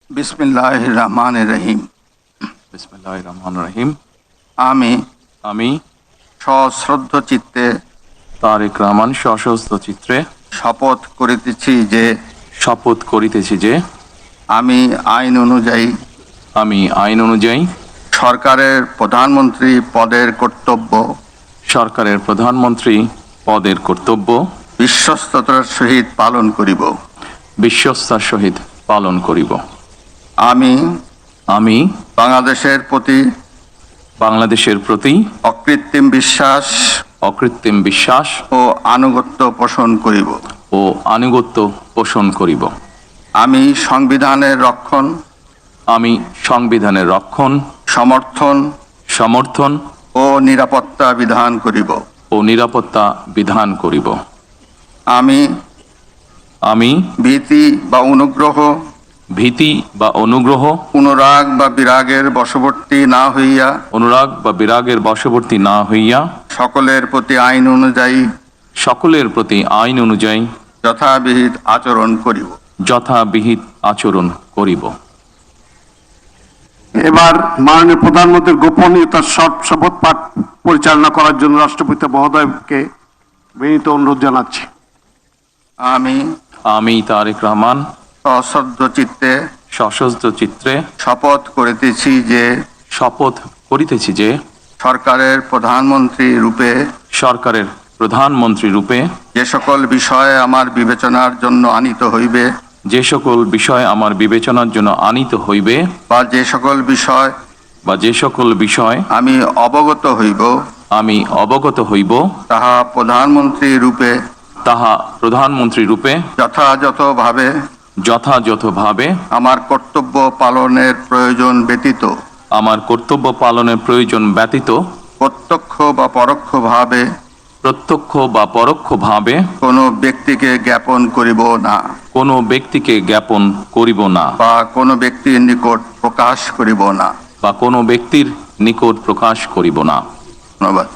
বিসমিল্লাহির রহমানির রহিম। বিসমিল্লাহির রহমানির রহিম। আমি সশ্রদ্ধ চিত্তে তারেক রহমান সশস্ত্র চিত্রে শপথ করিতেছি যে আমি আইন অনুযায়ী সরকারের প্রধানমন্ত্রী পদের কর্তব্য বিশ্বস্ততার সহিত পালন করিব। আমি বাংলাদেশের প্রতি অকৃত্রিম বিশ্বাস ও আনুগত্য পোষণ করিব। আমি সংবিধানের রক্ষণ সমর্থন ও নিরাপত্তা বিধান করিব। আমি ভীতি বা অনুগ্রহ অনুরাগ বা বিরাগের বশবর্তী না হইয়া সকলের প্রতি আইন অনুযায়ী যথাবিহিত আচরণ করিব। এবার মাননীয় প্রধানমন্ত্রীর গোপনীয়তার শপথ পাঠ পরিচালনা করার জন্য রাষ্ট্রপতি মহোদয়কে বিনীত অনুরোধ জানাচ্ছি। আমি তারেক রহমান সশস্ত্র চিত্রে শপথ করিতেছি যে সরকারের প্রধানমন্ত্রী রূপে যে সকল বিষয় আমার বিবেচনার জন্য আনিত হইবে বা যে সকল বিষয় আমি অবগত হইব তাহা প্রধানমন্ত্রী রূপে যথাযথভাবে আমার কর্তব্য পালনের প্রয়োজন ব্যতীত প্রত্যক্ষ বা পরোক্ষভাবে কোনো ব্যক্তিকে জ্ঞাপন করিব না বা কোনো ব্যক্তির নিকট প্রকাশ করিব না। ধন্যবাদ।